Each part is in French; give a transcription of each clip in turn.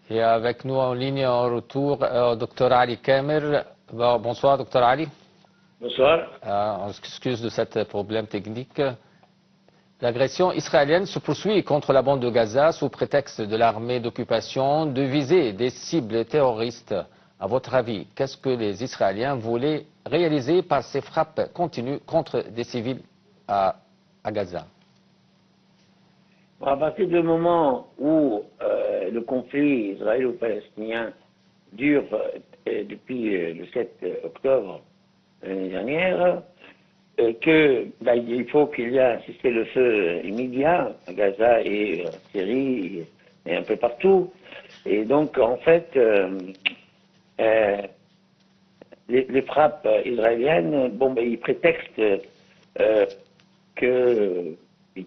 Et avec nous en ligne en retour, Dr Ali Kamer. Bonsoir, Dr Ali. Bonsoir. On s'excuse de ce problème technique. L'agression israélienne se poursuit contre la bande de Gaza sous prétexte de l'armée d'occupation de viser des cibles terroristes. À votre avis, qu'est-ce que les Israéliens voulaient réaliser par ces frappes continues contre des civils à Gaza? À partir du moment où le conflit israélo-palestinien dure depuis le 7 octobre l'année dernière, il faut qu'il y ait un cessez-le-feu immédiat à Gaza et en Syrie et un peu partout. Et donc, en fait, les frappes israéliennes, ils prétextent qu'il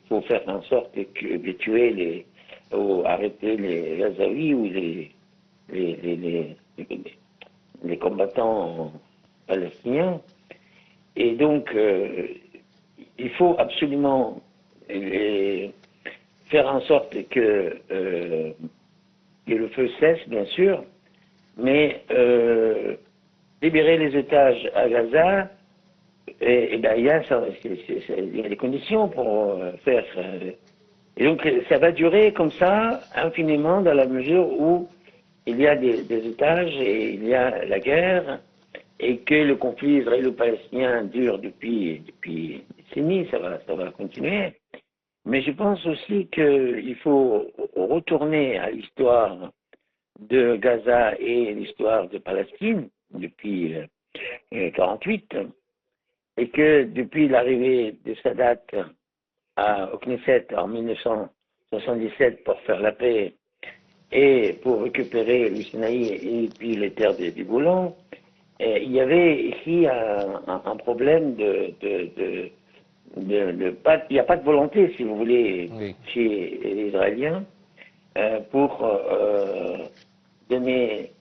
faut faire en sorte de tuer ou arrêter les Gazaouis ou les combattants palestiniens. Et donc, il faut absolument faire en sorte que le feu cesse, bien sûr, mais libérer les otages à Gaza, il y a des conditions pour faire. Et donc, ça va durer comme ça infiniment dans la mesure où il y a des otages et il y a la guerre et que le conflit israélo-palestinien dure depuis des décennies, ça va continuer. Mais je pense aussi qu'il faut retourner à l'histoire de Gaza et l'histoire de Palestine depuis 1948. Et que depuis l'arrivée de Sadat au Knesset en 1977 pour faire la paix et pour récupérer le Sinaï et puis les terres du Golan, il y avait ici un problème il n'y a pas de volonté, si vous voulez, oui, chez les Israéliens pour donner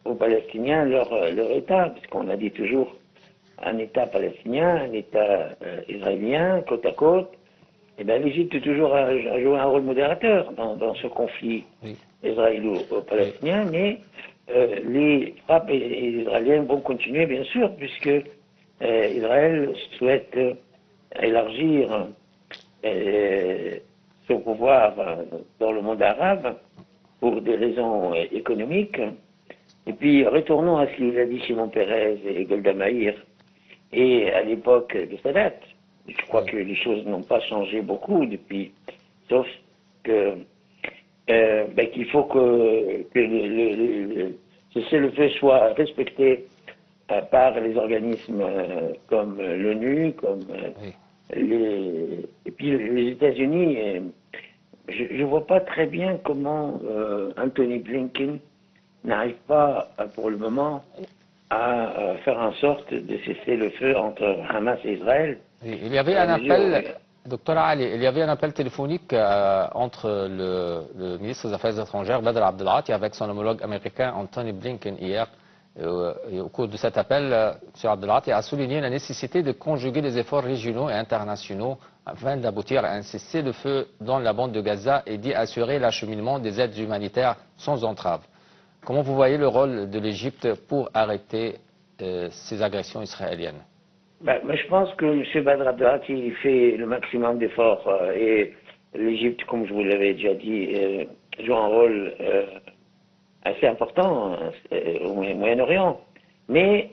aux Palestiniens leur État, puisqu'on a dit toujours un État palestinien, un État israélien, côte à côte. Et bien l'Égypte toujours a joué un rôle modérateur dans ce conflit oui, israélo-palestinien, oui, mais les frappes israéliennes vont continuer, bien sûr, puisque Israël souhaite élargir son pouvoir dans le monde arabe pour des raisons économiques. Et puis, retournons à ce qu'il a dit Shimon Peres et Golda Meir, et à l'époque de Sadat. Je crois que les choses n'ont pas changé beaucoup depuis, sauf que qu'il faut que le cessez-le-feu soit respecté par les organismes comme l'ONU, comme et puis les États-Unis. Je ne vois pas très bien comment Anthony Blinken n'arrive pas pour le moment à faire en sorte de cesser le feu entre Hamas et Israël. Il y avait un appel, Dr Ali, il y avait un appel téléphonique entre le ministre des Affaires étrangères, Badr Abdelati, avec son homologue américain Anthony Blinken hier. Et au cours de cet appel, M. Abdelati a souligné la nécessité de conjuguer les efforts régionaux et internationaux afin d'aboutir à un cessez-le-feu dans la bande de Gaza et d'y assurer l'acheminement des aides humanitaires sans entrave. Comment vous voyez le rôle de l'Égypte pour arrêter ces agressions israéliennes? Moi, je pense que M. Badr Abdelati fait le maximum d'efforts et l'Égypte, comme je vous l'avais déjà dit, joue un rôle assez important au Moyen-Orient. Mais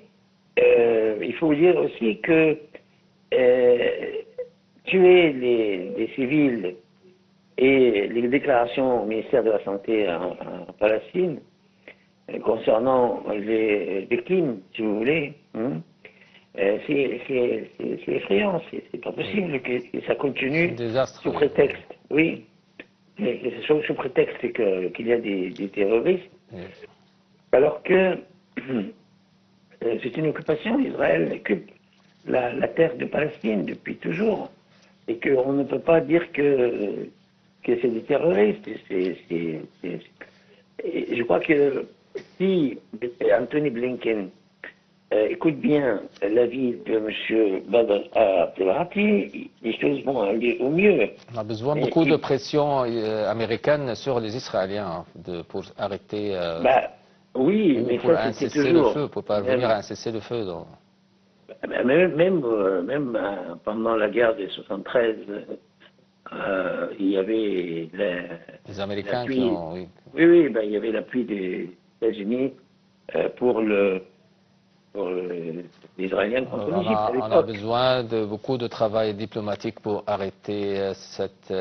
il faut dire aussi que tuer des civils et les déclarations au ministère de la Santé en Palestine concernant les victimes, si vous voulez, c'est effrayant, c'est pas possible que ça continue sous prétexte, oui, sous prétexte qu'il y a des terroristes, alors que c'est une occupation. Israël occupe la terre de Palestine depuis toujours, et qu'on ne peut pas dire que c'est des terroristes. Je crois que si Anthony Blinken écoute bien l'avis de M. Badr Abdelhati, les choses vont aller au mieux. On a besoin Mais beaucoup de pression américaine sur les Israéliens pour arrêter bah, oui, ou mais pour ça un c'était toujours. cessez-le-feu, pour parvenir Même, à un cessez-le-feu. pendant la guerre des 73, il y avait Les Américains qui l'appui. ont, oui. Oui, oui, il y avait l'appui des États-Unis pour les Israéliens contre l'Égypte à On a l'époque. besoin de beaucoup de travail diplomatique pour arrêter cette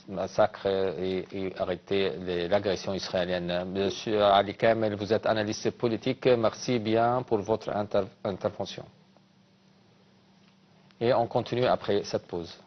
massacre et arrêter l'agression israélienne. Monsieur Ali Kamel, vous êtes analyste politique. Merci bien pour votre intervention. Et on continue après cette pause.